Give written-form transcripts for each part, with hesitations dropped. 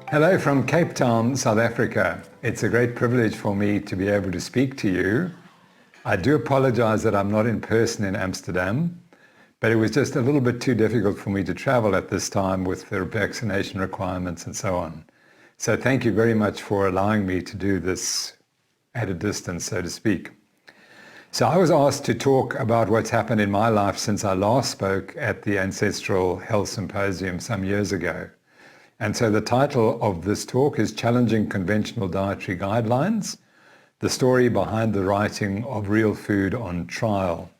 Hello from Cape Town, South Africa. It's a great privilege for me to be able to speak to you. I do apologize that I'm not in person in Amsterdam, but it was just a little bit too difficult for me to travel at this time with the vaccination requirements and so on. So thank you very much for allowing me to do this at a distance, so to speak. So I was asked to talk about what's happened in my life since I last spoke at the Ancestral Health Symposium some years ago. And so the title of this talk is Challenging Conventional Dietary Guidelines, the story behind the writing of Real Food on Trial.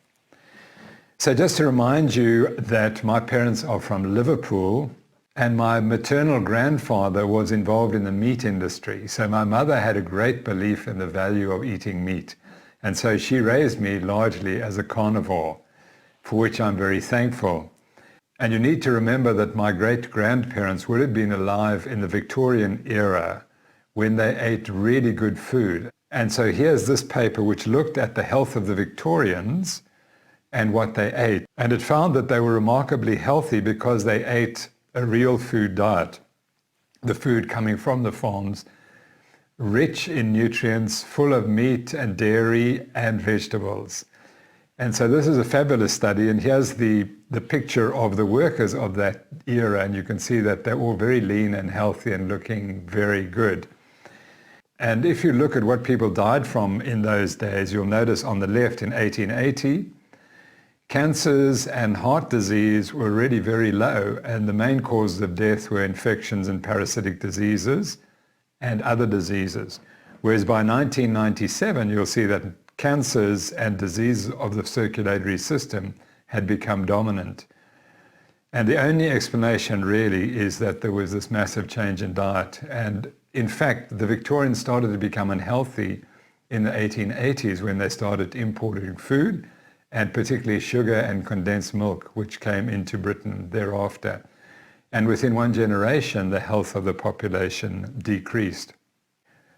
So just to remind you that my parents are from Liverpool and my maternal grandfather was involved in the meat industry. So my mother had a great belief in the value of eating meat. And so she raised me largely as a carnivore, for which I'm very thankful. And you need to remember that my great-grandparents would have been alive in the Victorian era when they ate really good food. And so here's this paper which looked at the health of the Victorians and what they ate. And it found that they were remarkably healthy because they ate a real food diet, the food coming from the farms, rich in nutrients, full of meat and dairy and vegetables. And so this is a fabulous study, and here's the picture of the workers of that era, and you can see that they're all very lean and healthy and looking very good. And if you look at what people died from in those days, you'll notice on the left in 1880, cancers and heart disease were really very low, and the main causes of death were infections and parasitic diseases and other diseases. Whereas by 1997, you'll see that cancers and diseases of the circulatory system had become dominant. And the only explanation really is that there was this massive change in diet. And in fact, the Victorians started to become unhealthy in the 1880s when they started importing food, and particularly sugar and condensed milk, which came into Britain thereafter. And within one generation, the health of the population decreased.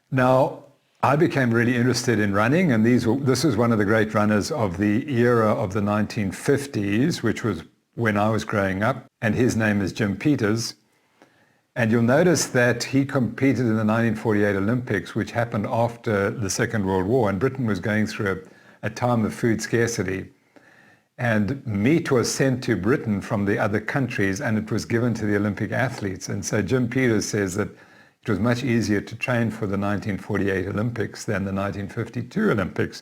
Now, I became really interested in running, and this was one of the great runners of the era of the 1950s, which was when I was growing up, and his name is Jim Peters. And you'll notice that he competed in the 1948 Olympics, which happened after the Second World War, and Britain was going through a time of food scarcity. And meat was sent to Britain from the other countries, and it was given to the Olympic athletes. And so Jim Peters says that it was much easier to train for the 1948 Olympics than the 1952 Olympics,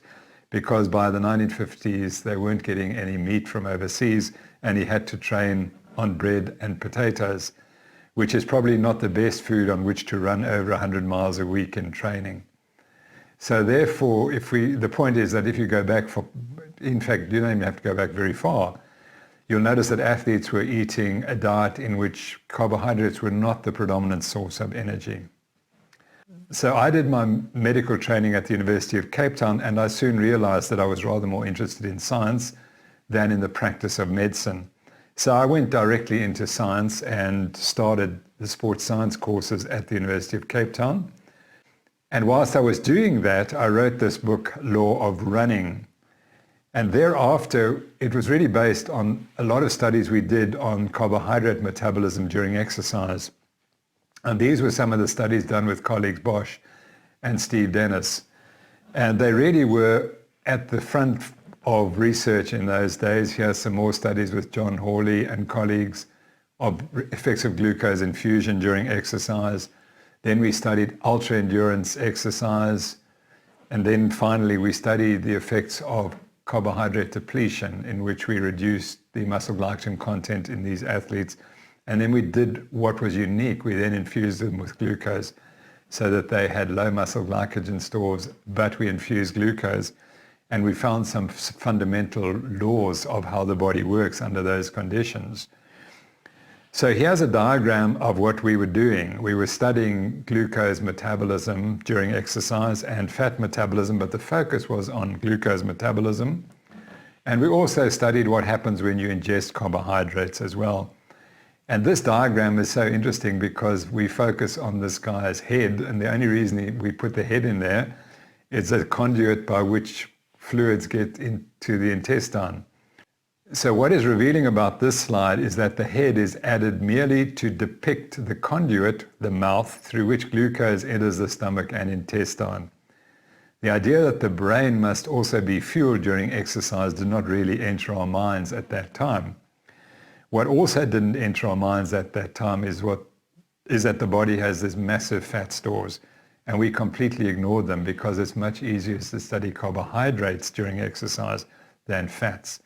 because by the 1950s they weren't getting any meat from overseas, and he had to train on bread and potatoes, which is probably not the best food on which to run over 100 miles a week in training. So therefore, the point is that if you go back in fact, you don't even have to go back very far, you'll notice that athletes were eating a diet in which carbohydrates were not the predominant source of energy. So I did my medical training at the University of Cape Town, and I soon realized that I was rather more interested in science than in the practice of medicine. So I went directly into science and started the sports science courses at the University of Cape Town. And whilst I was doing that, I wrote this book, Law of Running. And thereafter, it was really based on a lot of studies we did on carbohydrate metabolism during exercise. And these were some of the studies done with colleagues Bosch and Steve Dennis. And they really were at the front of research in those days. Here's some more studies with John Hawley and colleagues of effects of glucose infusion during exercise. Then we studied ultra-endurance exercise. And then finally, we studied the effects of carbohydrate depletion, in which we reduced the muscle glycogen content in these athletes. And then we did what was unique. We then infused them with glucose so that they had low muscle glycogen stores, but we infused glucose. And we found some fundamental laws of how the body works under those conditions. So here's a diagram of what we were doing. We were studying glucose metabolism during exercise and fat metabolism, but the focus was on glucose metabolism. And we also studied what happens when you ingest carbohydrates as well. And this diagram is so interesting because we focus on this guy's head, and the only reason we put the head in there is a conduit by which fluids get into the intestine. So what is revealing about this slide is that the head is added merely to depict the conduit, the mouth, through which glucose enters the stomach and intestine. The idea that the brain must also be fueled during exercise did not really enter our minds at that time. What also didn't enter our minds at that time is that the body has these massive fat stores, and we completely ignored them because it's much easier to study carbohydrates during exercise than fats.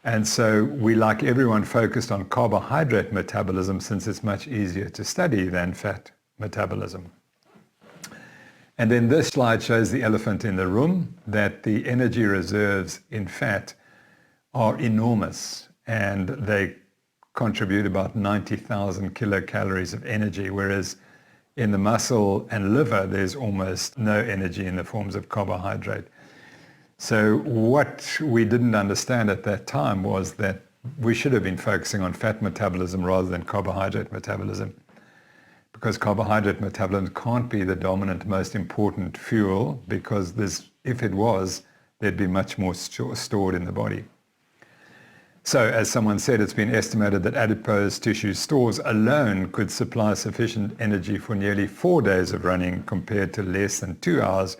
And so we, like everyone, focused on carbohydrate metabolism since it's much easier to study than fat metabolism. And then this slide shows the elephant in the room, that the energy reserves in fat are enormous, and they contribute about 90,000 kilocalories of energy, whereas in the muscle and liver, there's almost no energy in the forms of carbohydrate. So what we didn't understand at that time was that we should have been focusing on fat metabolism rather than carbohydrate metabolism, because carbohydrate metabolism can't be the dominant, most important fuel, because if it was, there'd be much more stored in the body. So as someone said, it's been estimated that adipose tissue stores alone could supply sufficient energy for nearly 4 days of running compared to less than 2 hours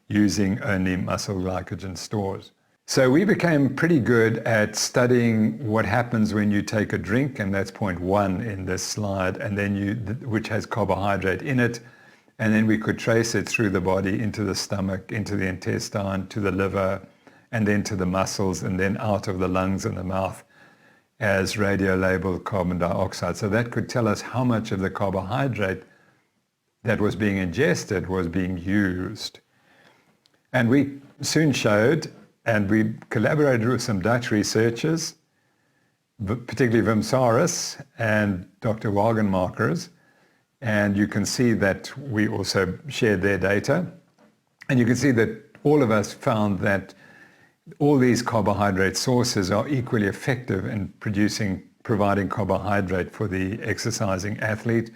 using only muscle glycogen stores. So we became pretty good at studying what happens when you take a drink, and that's point 1 in this slide, and then which has carbohydrate in it, and then we could trace it through the body into the stomach, into the intestine, to the liver, and then to the muscles, and then out of the lungs and the mouth as radio-labeled carbon dioxide. So that could tell us how much of the carbohydrate that was being ingested was being used. And we soon showed, and we collaborated with some Dutch researchers, particularly Wim Saris and Dr. Wagenmakers, and you can see that we also shared their data. And you can see that all of us found that all these carbohydrate sources are equally effective in providing carbohydrate for the exercising athlete,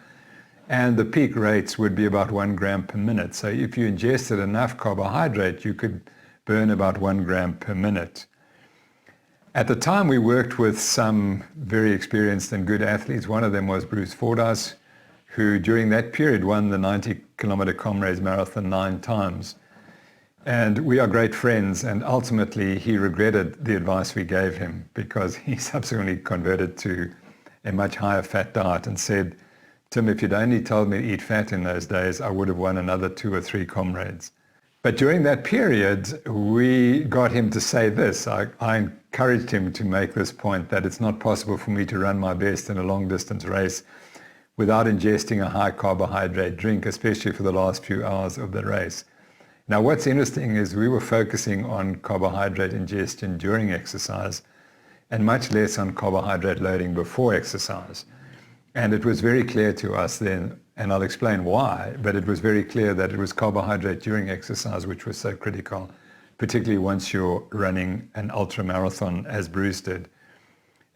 and the peak rates would be about 1 gram per minute. So if you ingested enough carbohydrate, you could burn about 1 gram per minute. At the time, we worked with some very experienced and good athletes. One of them was Bruce Fordyce, who during that period won the 90-kilometer Comrades Marathon 9 times. And we are great friends, and ultimately he regretted the advice we gave him, because he subsequently converted to a much higher fat diet and said, "Tim, if you'd only told me to eat fat in those days, I would have won another 2 or 3 Comrades." But during that period, we got him to say this. I encouraged him to make this point, that it's not possible for me to run my best in a long-distance race without ingesting a high carbohydrate drink, especially for the last few hours of the race. Now, what's interesting is we were focusing on carbohydrate ingestion during exercise and much less on carbohydrate loading before exercise. And it was very clear to us then, and I'll explain why, but it was very clear that it was carbohydrate during exercise which was so critical, particularly once you're running an ultramarathon as Bruce did.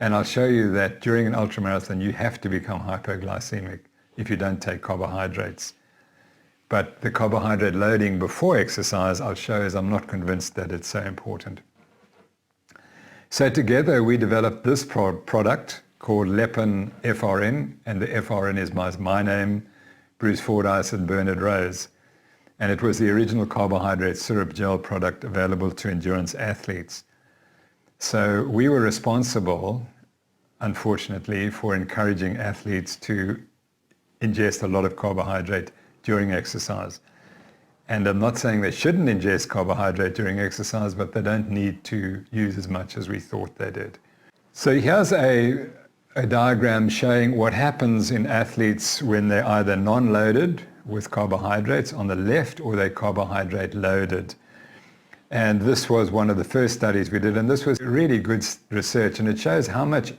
And I'll show you that during an ultramarathon, you have to become hypoglycemic if you don't take carbohydrates. But the carbohydrate loading before exercise, I'll show, is I'm not convinced that it's so important. So together we developed this product called Lepin FRN, and the FRN is my name, Bruce Fordyce and Bernard Rose. And it was the original carbohydrate syrup gel product available to endurance athletes. So we were responsible, unfortunately, for encouraging athletes to ingest a lot of carbohydrate during exercise. And I'm not saying they shouldn't ingest carbohydrate during exercise, but they don't need to use as much as we thought they did. So here's a diagram showing what happens in athletes when they're either non-loaded with carbohydrates on the left, or they're carbohydrate loaded. And this was one of the first studies we did, and this was really good research, and it shows how much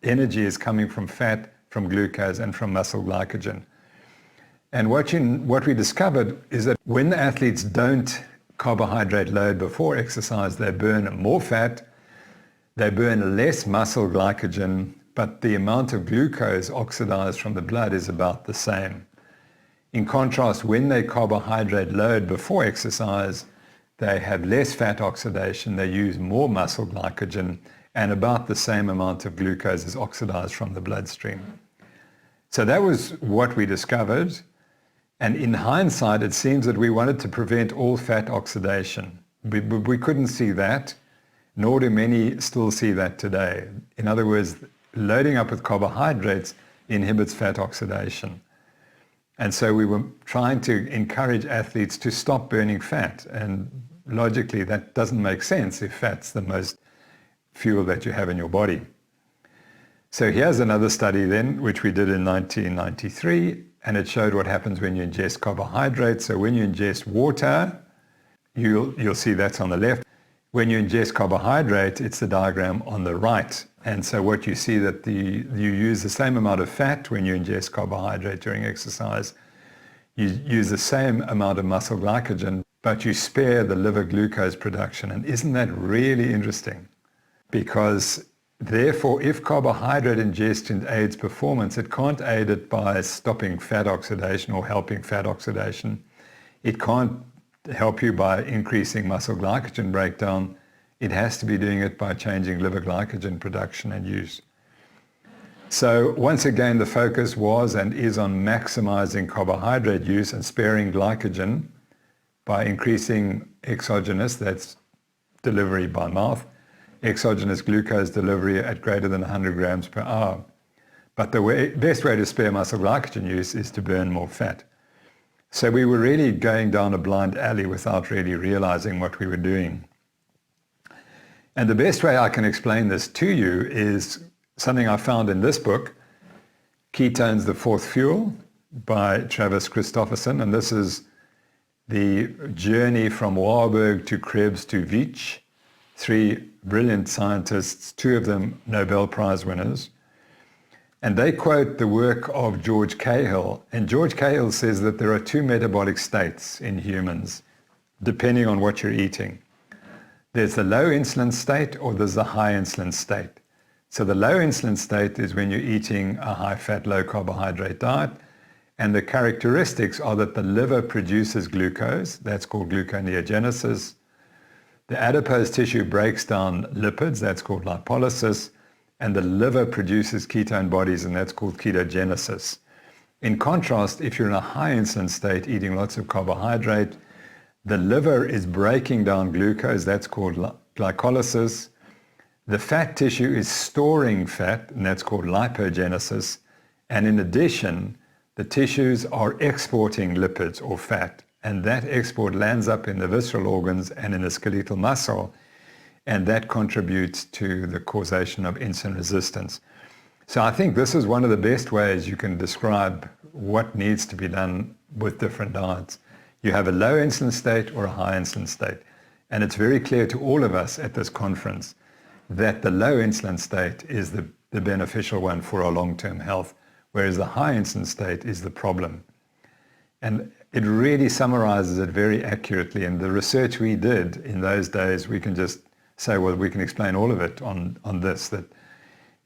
energy is coming from fat, from glucose, and from muscle glycogen. And what we discovered is that when the athletes don't carbohydrate load before exercise, they burn more fat, they burn less muscle glycogen, but the amount of glucose oxidized from the blood is about the same. In contrast, when they carbohydrate load before exercise, they have less fat oxidation, they use more muscle glycogen, and about the same amount of glucose is oxidized from the bloodstream. So that was what we discovered. And in hindsight, it seems that we wanted to prevent all fat oxidation. We couldn't see that, nor do many still see that today. In other words, loading up with carbohydrates inhibits fat oxidation. And so we were trying to encourage athletes to stop burning fat. And logically, that doesn't make sense if fat's the most fuel that you have in your body. So here's another study then, which we did in 1993, and it showed what happens when you ingest carbohydrates. So when you ingest water, you'll see that's on the left. When you ingest carbohydrate, it's the diagram on the right. And so what you see that you use the same amount of fat when you ingest carbohydrate during exercise. You use the same amount of muscle glycogen, but you spare the liver glucose production. And isn't that really interesting? Because therefore, if carbohydrate ingestion aids performance, it can't aid it by stopping fat oxidation or helping fat oxidation. It can't help you by increasing muscle glycogen breakdown. It has to be doing it by changing liver glycogen production and use. So once again, the focus was and is on maximizing carbohydrate use and sparing glycogen by increasing exogenous, that's delivery by mouth, exogenous glucose delivery at greater than 100 grams per hour. But the best way to spare muscle glycogen use is to burn more fat. So we were really going down a blind alley without really realizing what we were doing. And the best way I can explain this to you is something I found in this book, Ketones, the Fourth Fuel, by Travis Christofferson. And this is the journey from Warburg to Krebs to Veitch, three brilliant scientists, two of them Nobel Prize winners. And they quote the work of George Cahill. And George Cahill says that there are two metabolic states in humans, depending on what you're eating. There's the low insulin state or there's the high insulin state. So the low insulin state is when you're eating a high-fat, low-carbohydrate diet. And the characteristics are that the liver produces glucose. That's called gluconeogenesis. The adipose tissue breaks down lipids. That's called lipolysis. And the liver produces ketone bodies, and that's called ketogenesis. In contrast, if you're in a high insulin state, eating lots of carbohydrate, the liver is breaking down glucose. That's called glycolysis. The fat tissue is storing fat, and that's called lipogenesis. And in addition, the tissues are exporting lipids or fat, and that export lands up in the visceral organs and in the skeletal muscle, and that contributes to the causation of insulin resistance. So I think this is one of the best ways you can describe what needs to be done with different diets. You have a low insulin state or a high insulin state, and it's very clear to all of us at this conference that the low insulin state is the beneficial one for our long-term health, whereas the high insulin state is the problem. And it really summarizes it very accurately. And the research we did in those days, we can just say, well, we can explain all of it on this, that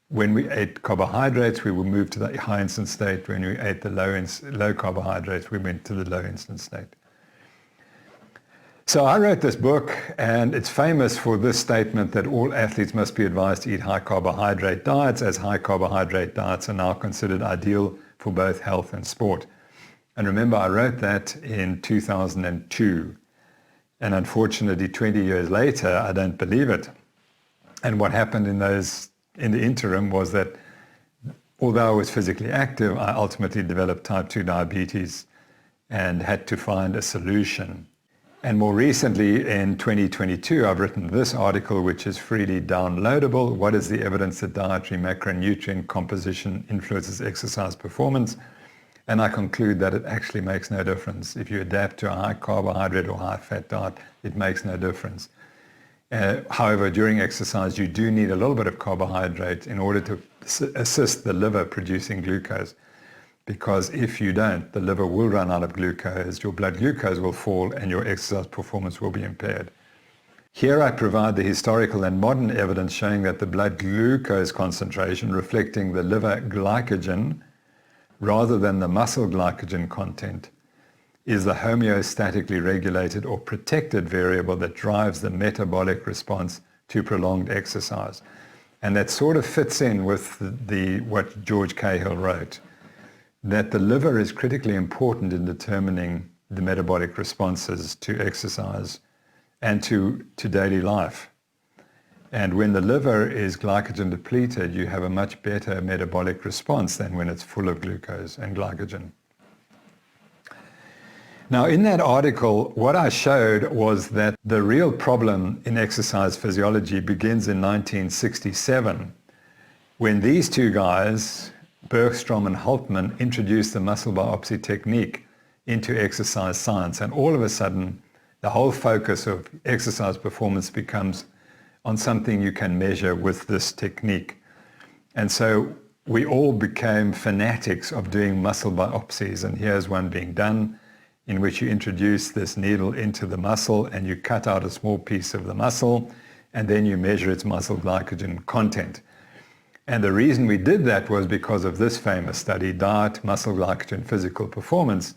when we ate carbohydrates, we would move to the high insulin state. When we ate the low carbohydrates, we went to the low insulin state. So I wrote this book, and it's famous for this statement that all athletes must be advised to eat high carbohydrate diets, as high carbohydrate diets are now considered ideal for both health and sport. And remember, I wrote that in 2002. And unfortunately, 20 years later, I don't believe it. And what happened in the interim was that although I was physically active, I ultimately developed type 2 diabetes and had to find a solution. And more recently, in 2022, I've written this article, which is freely downloadable. What is the evidence that dietary macronutrient composition influences exercise performance? And I conclude that it actually makes no difference. If you adapt to a high carbohydrate or high fat diet, it makes no difference. However, during exercise, you do need a little bit of carbohydrate in order to assist the liver producing glucose. Because if you don't, the liver will run out of glucose, your blood glucose will fall, and your exercise performance will be impaired. Here I provide the historical and modern evidence showing that the blood glucose concentration reflecting the liver glycogen rather than the muscle glycogen content is the homeostatically regulated or protected variable that drives the metabolic response to prolonged exercise. And that sort of fits in with what George Cahill wrote, that the liver is critically important in determining the metabolic responses to exercise and to daily life. And when the liver is glycogen depleted, you have a much better metabolic response than when it's full of glucose and glycogen. Now, in that article, what I showed was that the real problem in exercise physiology begins in 1967, when these two guys, Bergstrom and Holtman, introduced the muscle biopsy technique into exercise science. And all of a sudden, the whole focus of exercise performance becomes on something you can measure with this technique. And so we all became fanatics of doing muscle biopsies. And here's one being done, in which you introduce this needle into the muscle and you cut out a small piece of the muscle, and then you measure its muscle glycogen content. And the reason we did that was because of this famous study, Diet, Muscle Glycogen, Physical Performance,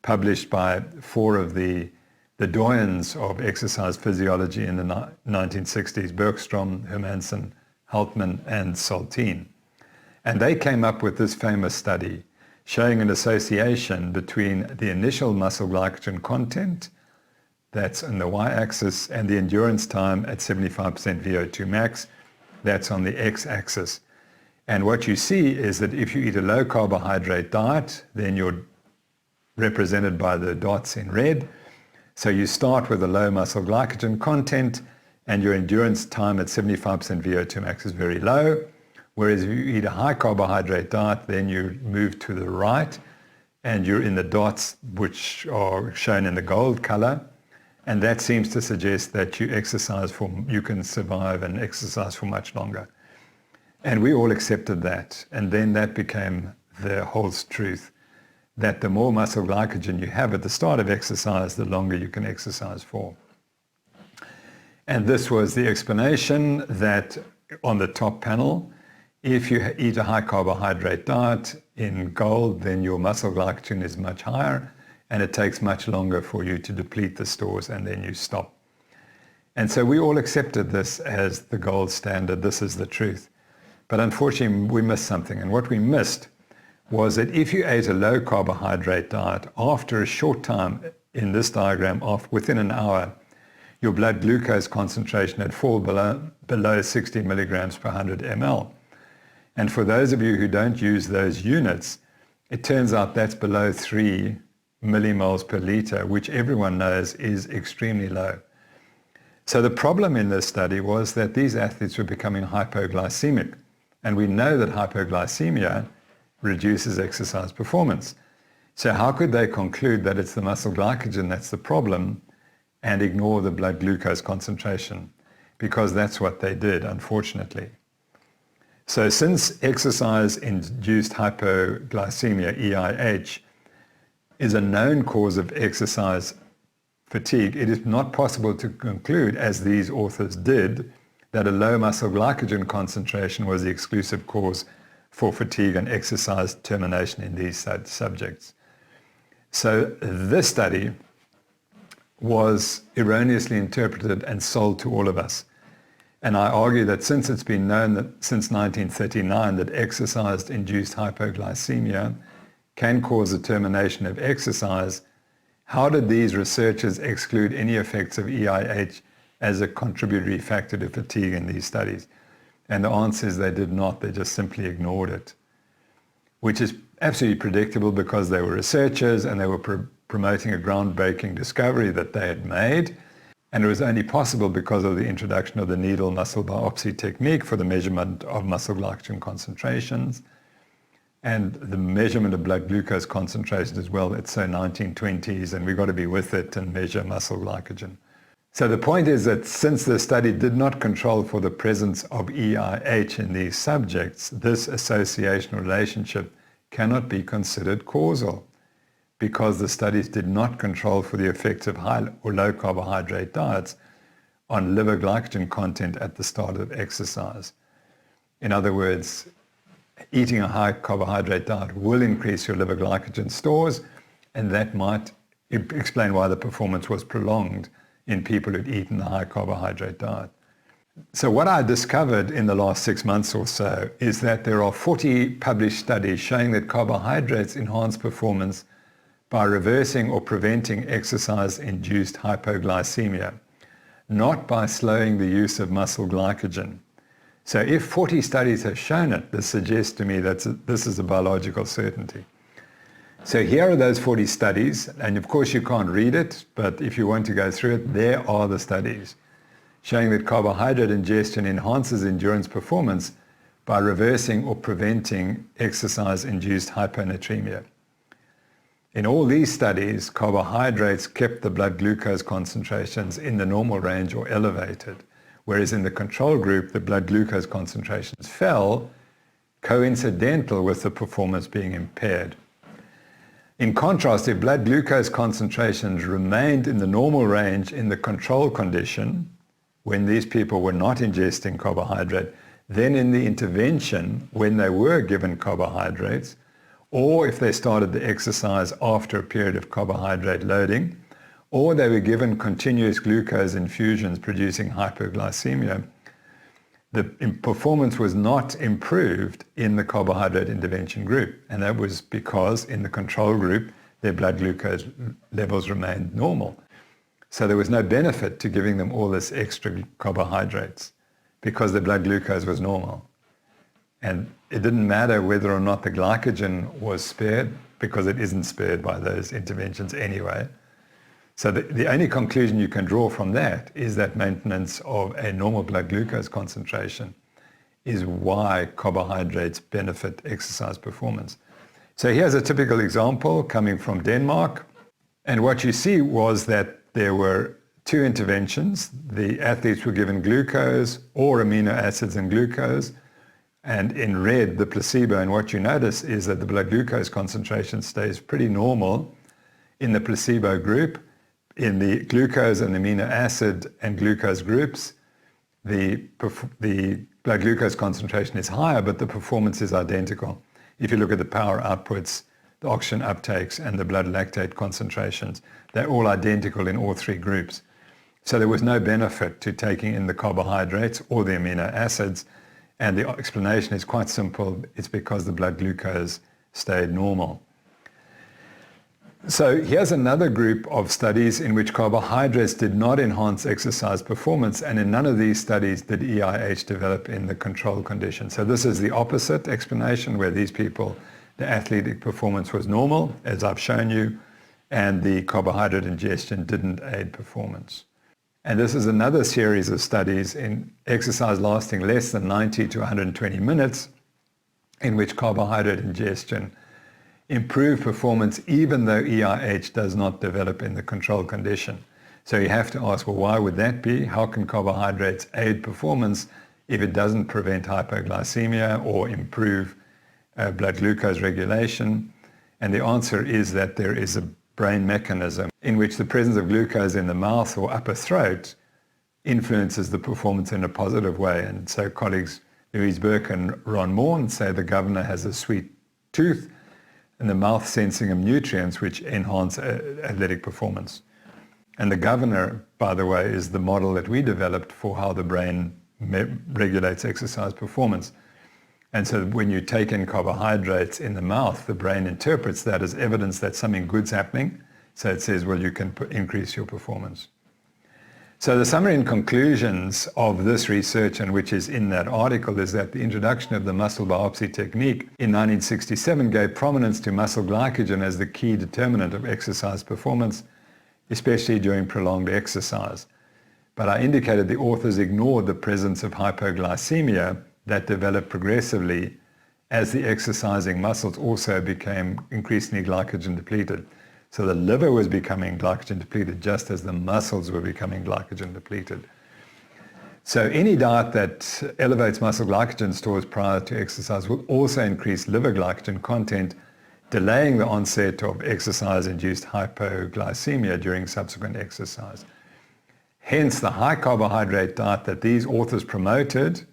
published by four of the doyens of exercise physiology in the 1960s, Bergstrom, Hermansen, Haltman, and Saltine. And they came up with this famous study showing an association between the initial muscle glycogen content, that's on the y-axis, and the endurance time at 75% VO2 max, that's on the x-axis. And what you see is that if you eat a low carbohydrate diet, then you're represented by the dots in red. So you start with a low muscle glycogen content, and your endurance time at 75% VO2 max is very low. Whereas if you eat a high carbohydrate diet, then you move to the right, and you're in the dots, which are shown in the gold color. And that seems to suggest that you can survive and exercise for much longer. And we all accepted that. And then that became the whole truth, that the more muscle glycogen you have at the start of exercise, the longer you can exercise for. And this was the explanation that on the top panel, if you eat a high carbohydrate diet in gold, then your muscle glycogen is much higher, and it takes much longer for you to deplete the stores, and then you stop. And so we all accepted this as the gold standard. This is the truth. But unfortunately, we missed something. And what we missed was that if you ate a low carbohydrate diet, after a short time in this diagram, within an hour, your blood glucose concentration had fallen below 60 milligrams per 100 ml. And for those of you who don't use those units, it turns out that's below 3 millimoles per liter, which everyone knows is extremely low. So the problem in this study was that these athletes were becoming hypoglycemic. And we know that hypoglycemia reduces exercise performance. So how could they conclude that it's the muscle glycogen that's the problem and ignore the blood glucose concentration? Because that's what they did, unfortunately. So since exercise-induced hypoglycemia, EIH, is a known cause of exercise fatigue, it is not possible to conclude, as these authors did, that a low muscle glycogen concentration was the exclusive cause for fatigue and exercise termination in these subjects. So this study was erroneously interpreted and sold to all of us. And I argue that since it's been known that since 1939 that exercise-induced hypoglycemia can cause the termination of exercise, how did these researchers exclude any effects of EIH as a contributory factor to fatigue in these studies? And the answer is they did not. They just simply ignored it, which is absolutely predictable because they were researchers and they were promoting a groundbreaking discovery that they had made. And it was only possible because of the introduction of the needle muscle biopsy technique for the measurement of muscle glycogen concentrations and the measurement of blood glucose concentration as well. It's so 1920s, and we've got to be with it and measure muscle glycogen. So the point is that since the study did not control for the presence of EIH in these subjects, this association relationship cannot be considered causal, because the studies did not control for the effects of high or low carbohydrate diets on liver glycogen content at the start of exercise. In other words, eating a high carbohydrate diet will increase your liver glycogen stores, and that might explain why the performance was prolonged in people who'd eaten a high carbohydrate diet. So what I discovered in the last 6 months or so is that there are 40 published studies showing that carbohydrates enhance performance by reversing or preventing exercise-induced hypoglycemia, not by slowing the use of muscle glycogen. So if 40 studies have shown it, this suggests to me that this is a biological certainty. So here are those 40 studies, and of course you can't read it, but if you want to go through it, there are the studies showing that carbohydrate ingestion enhances endurance performance by reversing or preventing exercise-induced hyponatremia. In all these studies, carbohydrates kept the blood glucose concentrations in the normal range or elevated, whereas in the control group, the blood glucose concentrations fell, coincidental with the performance being impaired. In contrast, if blood glucose concentrations remained in the normal range in the control condition, when these people were not ingesting carbohydrate, then in the intervention, when they were given carbohydrates, or if they started the exercise after a period of carbohydrate loading, or they were given continuous glucose infusions producing hypoglycemia, the performance was not improved in the carbohydrate intervention group. And that was because in the control group, their blood glucose levels remained normal. So there was no benefit to giving them all this extra carbohydrates because the blood glucose was normal. And it didn't matter whether or not the glycogen was spared because it isn't spared by those interventions anyway. So the only conclusion you can draw from that is that maintenance of a normal blood glucose concentration is why carbohydrates benefit exercise performance. So here's a typical example coming from Denmark. And what you see was that there were two interventions. The athletes were given glucose or amino acids and glucose, and in red, the placebo. And what you notice is that the blood glucose concentration stays pretty normal in the placebo group. In the glucose and amino acid and glucose groups, the blood glucose concentration is higher, but the performance is identical. If you look at the power outputs, the oxygen uptakes, and the blood lactate concentrations, they're all identical in all three groups. So there was no benefit to taking in the carbohydrates or the amino acids, and the explanation is quite simple. It's because the blood glucose stayed normal. So here's another group of studies in which carbohydrates did not enhance exercise performance, and in none of these studies did EIH develop in the control condition. So this is the opposite explanation, where these people, the athletic performance was normal, as I've shown you, and the carbohydrate ingestion didn't aid performance. And this is another series of studies in exercise lasting less than 90 to 120 minutes, in which carbohydrate ingestion improved performance even though EIH does not develop in the control condition. So you have to ask, well, why would that be? How can carbohydrates aid performance if it doesn't prevent hypoglycemia or improve blood glucose regulation? And the answer is that there is a brain mechanism in which the presence of glucose in the mouth or upper throat influences the performance in a positive way. And so colleagues Louise Burke and Ron Morn say the governor has a sweet tooth and the mouth sensing of nutrients which enhance athletic performance. And the governor, by the way, is the model that we developed for how the brain regulates exercise performance. And so when you take in carbohydrates in the mouth, the brain interprets that as evidence that something good's happening. So it says, well, you can increase your performance. So the summary and conclusions of this research, and which is in that article, is that the introduction of the muscle biopsy technique in 1967 gave prominence to muscle glycogen as the key determinant of exercise performance, especially during prolonged exercise. But I indicated the authors ignored the presence of hypoglycemia that developed progressively as the exercising muscles also became increasingly glycogen depleted. So the liver was becoming glycogen depleted just as the muscles were becoming glycogen depleted. So any diet that elevates muscle glycogen stores prior to exercise will also increase liver glycogen content, delaying the onset of exercise-induced hypoglycemia during subsequent exercise. Hence, the high carbohydrate diet that these authors promoted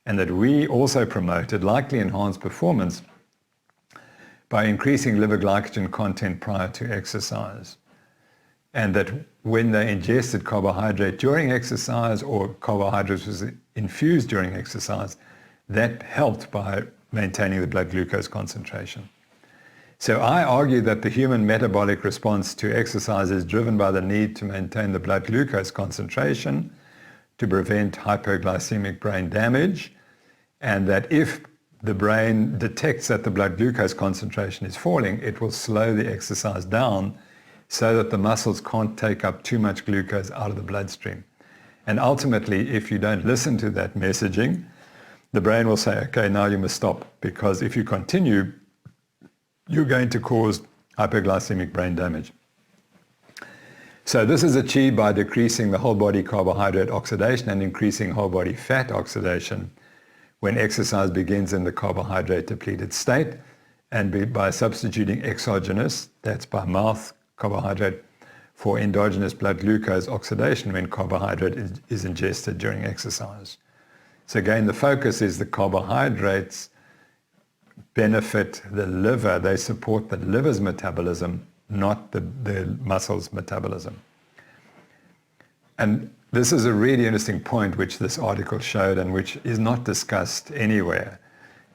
and that we also promoted likely enhanced performance by increasing liver glycogen content prior to exercise. and that when they ingested carbohydrate during exercise or carbohydrates was infused during exercise, that helped by maintaining the blood glucose concentration. So I argue that the human metabolic response to exercise is driven by the need to maintain the blood glucose concentration to prevent hypoglycemic brain damage, and that if the brain detects that the blood glucose concentration is falling, it will slow the exercise down so that the muscles can't take up too much glucose out of the bloodstream. And ultimately, if you don't listen to that messaging, the brain will say, okay, now you must stop, because if you continue, you're going to cause hypoglycemic brain damage. So this is achieved by decreasing the whole body carbohydrate oxidation and increasing whole body fat oxidation when exercise begins in the carbohydrate depleted state, and by substituting exogenous, that's by mouth carbohydrate, for endogenous blood glucose oxidation when carbohydrate is ingested during exercise. So again, the focus is the carbohydrates benefit the liver. They support the liver's metabolism, not the muscle's metabolism. And this is a really interesting point which this article showed and which is not discussed anywhere.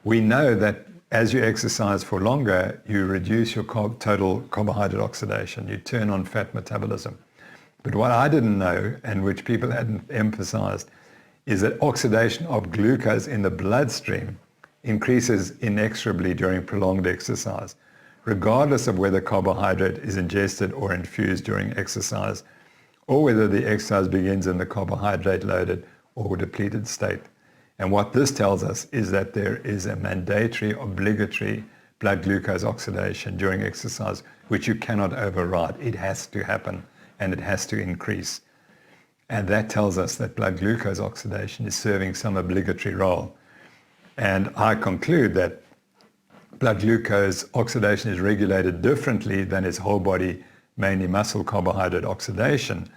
We know that as you exercise for longer, you reduce your total carbohydrate oxidation. You turn on fat metabolism. But what I didn't know, and which people hadn't emphasized, is that oxidation of glucose in the bloodstream increases inexorably during prolonged exercise, regardless of whether carbohydrate is ingested or infused during exercise, or whether the exercise begins in the carbohydrate-loaded or depleted state. And what this tells us is that there is a mandatory, obligatory blood glucose oxidation during exercise, which you cannot override. It has to happen, and it has to increase. And that tells us that blood glucose oxidation is serving some obligatory role. And I conclude that blood glucose oxidation is regulated differently than its whole body, mainly muscle carbohydrate oxidation.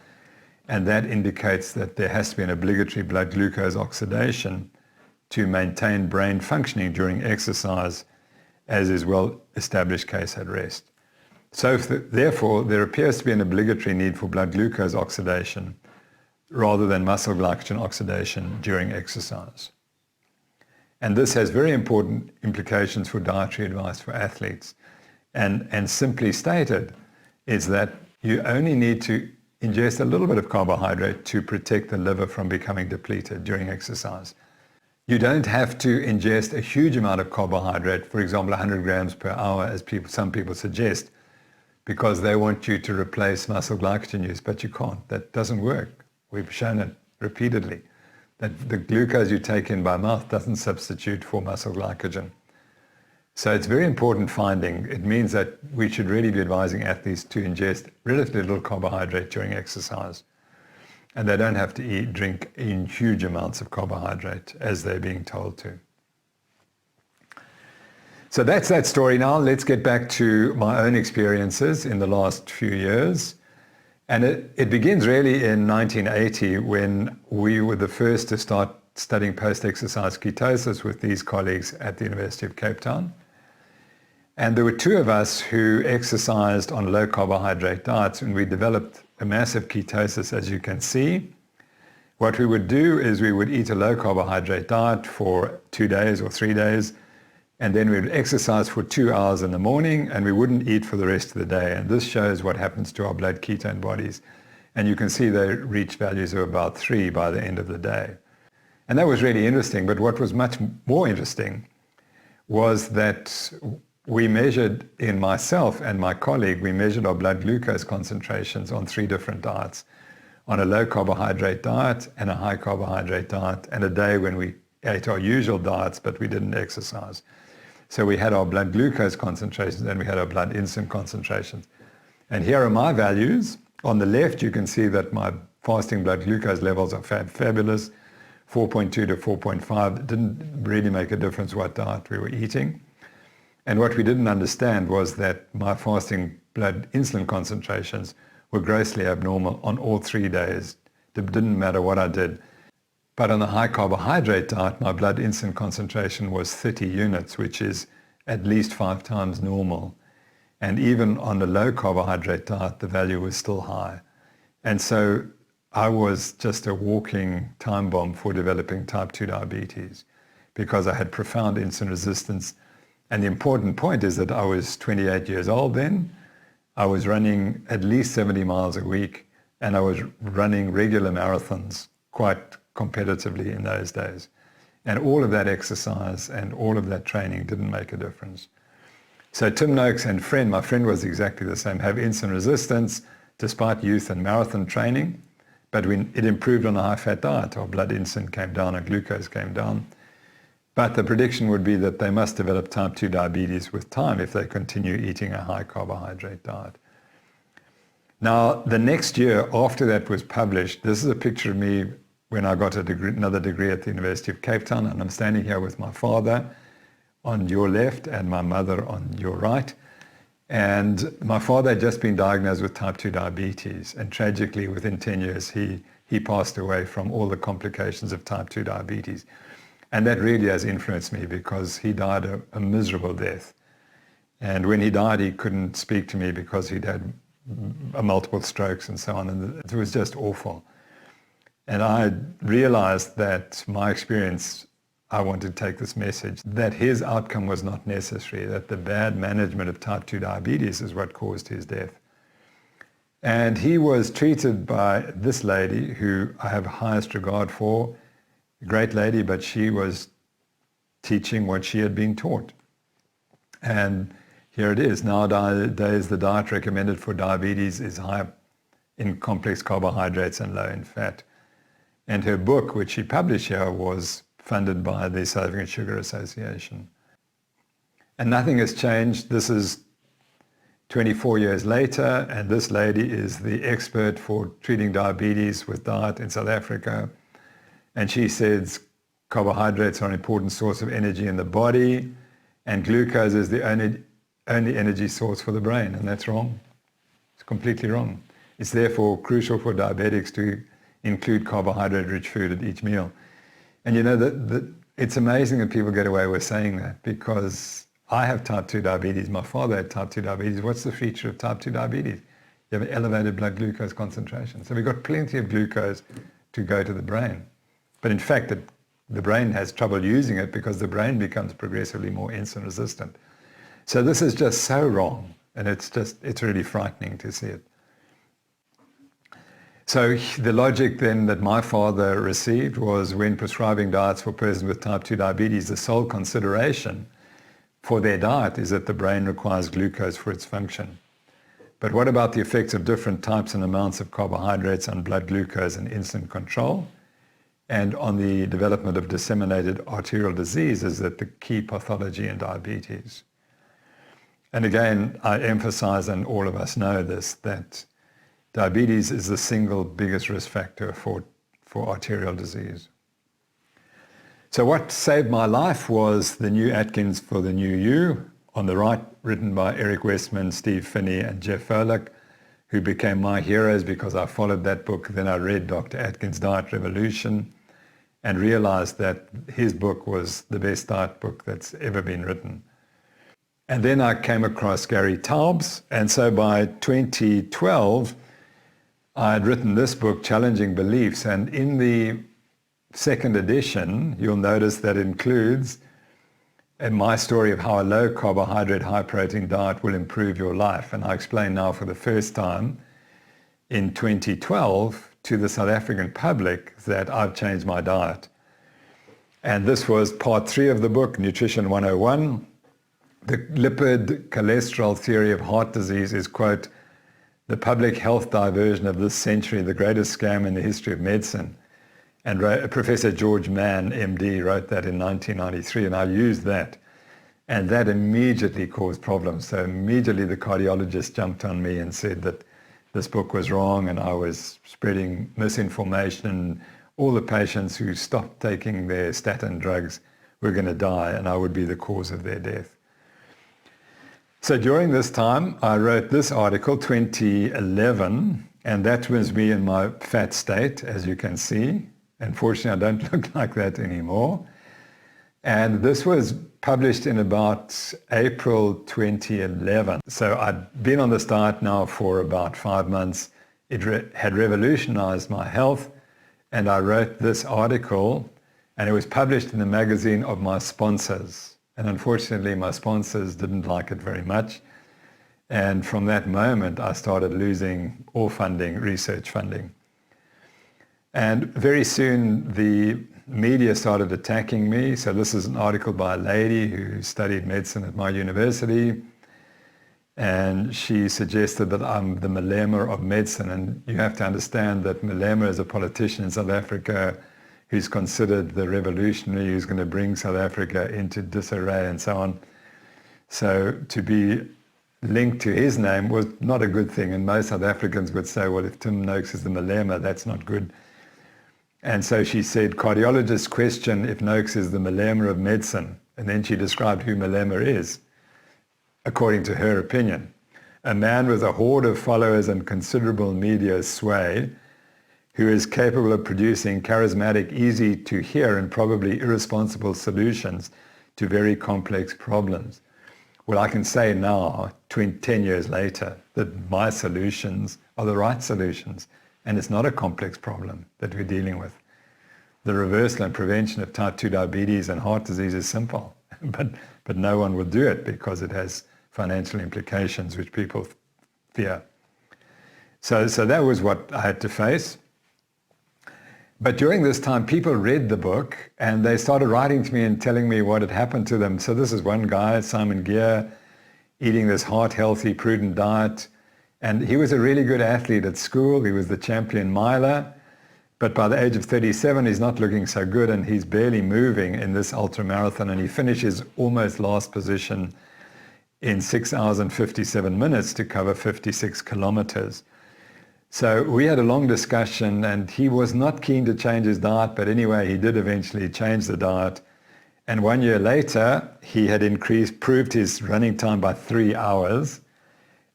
And that indicates that there has to be an obligatory blood glucose oxidation to maintain brain functioning during exercise, as is well established case at rest. So therefore, there appears to be an obligatory need for blood glucose oxidation rather than muscle glycogen oxidation during exercise. And this has very important implications for dietary advice for athletes. And simply stated is that you only need to ingest a little bit of carbohydrate to protect the liver from becoming depleted during exercise. You don't have to ingest a huge amount of carbohydrate, for example, 100 grams per hour, as some people suggest, because they want you to replace muscle glycogen use, but you can't. That doesn't work. We've shown it repeatedly, that the glucose you take in by mouth doesn't substitute for muscle glycogen. So it's a very important finding. It means that we should really be advising athletes to ingest relatively little carbohydrate during exercise. And they don't have to drink in huge amounts of carbohydrate as they're being told to. So that's that story now. Let's get back to my own experiences in the last few years. And it begins really in 1980 when we were the first to start studying post-exercise ketosis with these colleagues at the University of Cape Town. And there were two of us who exercised on low carbohydrate diets, and we developed a massive ketosis, as you can see. What we would do is we would eat a low carbohydrate diet for 2 days or 3 days, and then we would exercise for 2 hours in the morning, and we wouldn't eat for the rest of the day. And this shows what happens to our blood ketone bodies. And you can see they reach values of about 3 by the end of the day. And that was really interesting. But what was much more interesting was that we measured, in myself and my colleague, we measured our blood glucose concentrations on 3 different diets, on a low carbohydrate diet and a high carbohydrate diet, and a day when we ate our usual diets, but we didn't exercise. So we had our blood glucose concentrations and we had our blood insulin concentrations. And here are my values. On the left, you can see that my fasting blood glucose levels are fabulous, 4.2 to 4.5. It didn't really make a difference what diet we were eating. And what we didn't understand was that my fasting blood insulin concentrations were grossly abnormal on all 3 days. It didn't matter what I did. But on the high carbohydrate diet, my blood insulin concentration was 30 units, which is at least 5 times normal. And even on a low carbohydrate diet, the value was still high. And so I was just a walking time bomb for developing type 2 diabetes because I had profound insulin resistance. And the important point is that I was 28 years old then. I was running at least 70 miles a week, and I was running regular marathons quite competitively in those days. And all of that exercise and all of that training didn't make a difference. So Tim Noakes and my friend was exactly the same, have insulin resistance despite youth and marathon training, but when it improved on a high-fat diet, our blood insulin came down, our glucose came down. But the prediction would be that they must develop type 2 diabetes with time if they continue eating a high carbohydrate diet. Now, the next year after that was published, this is a picture of me when I got another degree at the University of Cape Town, and I'm standing here with my father on your left and my mother on your right. And my father had just been diagnosed with type 2 diabetes, and tragically within 10 years he passed away from all the complications of type 2 diabetes. And that really has influenced me because he died a miserable death. And when he died, he couldn't speak to me because he'd had multiple strokes and so on, and it was just awful. And I realized that my experience, I wanted to take this message, that his outcome was not necessary, that the bad management of type 2 diabetes is what caused his death. And he was treated by this lady who I have highest regard for, a great lady, but she was teaching what she had been taught. And here it is. Nowadays, the diet recommended for diabetes is high in complex carbohydrates and low in fat. And her book, which she published here, was funded by the South African Sugar Association. And nothing has changed. This is 24 years later, and this lady is the expert for treating diabetes with diet in South Africa. And she says carbohydrates are an important source of energy in the body, and glucose is the only energy source for the brain, and that's wrong. It's completely wrong. It's therefore crucial for diabetics to include carbohydrate-rich food at each meal. And you know, it's amazing that people get away with saying that, because I have type 2 diabetes, my father had type 2 diabetes. What's the feature of type 2 diabetes? You have an elevated blood glucose concentration. So we've got plenty of glucose to go to the brain. But in fact, the brain has trouble using it because the brain becomes progressively more insulin resistant. So this is just so wrong, and it's really frightening to see it. So the logic then that my father received was, when prescribing diets for persons with type 2 diabetes, the sole consideration for their diet is that the brain requires glucose for its function. But what about the effects of different types and amounts of carbohydrates on blood glucose and insulin control, and on the development of disseminated arterial disease? Is that the key pathology in diabetes? And again, I emphasize, and all of us know this, that diabetes is the single biggest risk factor for arterial disease. So what saved my life was the new Atkins for the New You, on the right, written by Eric Westman, Steve Finney, and Jeff Volek, who became my heroes because I followed that book. Then I read Dr. Atkins' Diet Revolution and realized that his book was the best diet book that's ever been written. And then I came across Gary Taubes, and so by 2012, I had written this book, Challenging Beliefs, and in the second edition, you'll notice that includes my story of how a low carbohydrate, high protein diet will improve your life. And I explain now for the first time in 2012 to the South African public that I've changed my diet. And this was part 3 of the book, Nutrition 101. The lipid cholesterol theory of heart disease is, quote, the public health diversion of this century, the greatest scam in the history of medicine. And Professor George Mann, MD, wrote that in 1993, and I used that. And that immediately caused problems. So immediately the cardiologist jumped on me and said that this book was wrong and I was spreading misinformation. All the patients who stopped taking their statin drugs were going to die, and I would be the cause of their death. So during this time, I wrote this article, 2011, and that was me in my fat state, as you can see. Unfortunately, I don't look like that anymore. And this was published in about April 2011. So I'd been on this diet now for about 5 months. It had revolutionized my health. And I wrote this article, and it was published in the magazine of my sponsors. And unfortunately, my sponsors didn't like it very much. And from that moment, I started losing all funding, research funding. And very soon, the media started attacking me. So this is an article by a lady who studied medicine at my university. And she suggested that I'm the Malema of medicine. And you have to understand that Malema is a politician in South Africa who's considered the revolutionary, who's going to bring South Africa into disarray and so on. So to be linked to his name was not a good thing. And most South Africans would say, well, if Tim Noakes is the Malema, that's not good. And so she said, cardiologists question if Noakes is the Malema of medicine. And then she described who Malema is, according to her opinion. A man with a horde of followers and considerable media sway, who is capable of producing charismatic, easy to hear and probably irresponsible solutions to very complex problems. Well, I can say now, 10 years later, that my solutions are the right solutions. And it's not a complex problem that we're dealing with. The reversal and prevention of type 2 diabetes and heart disease is simple, but no one will do it because it has financial implications which people fear. So that was what I had to face. But during this time, people read the book and they started writing to me and telling me what had happened to them. So this is one guy, Simon Gear, eating this heart-healthy, prudent diet. And he was a really good athlete at school. He was the champion miler. But by the age of 37, he's not looking so good, and he's barely moving in this ultramarathon. And he finishes almost last position in 6 hours and 57 minutes to cover 56 kilometers. So we had a long discussion, and he was not keen to change his diet. But anyway, he did eventually change the diet. And 1 year later, he had improved his running time by 3 hours.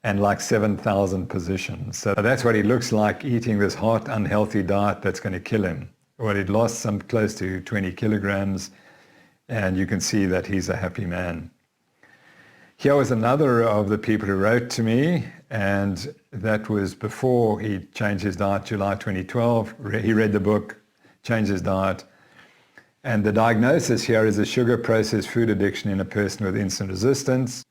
And like 7,000 positions. So that's what he looks like eating this heart unhealthy diet that's going to kill him. Well, he'd lost some close to 20 kilograms, and you can see that he's a happy man. Here was another of the people who wrote to me, and that was before he changed his diet, July 2012. He read the book, changed his diet. And the diagnosis here is a sugar processed food addiction in a person with insulin resistance.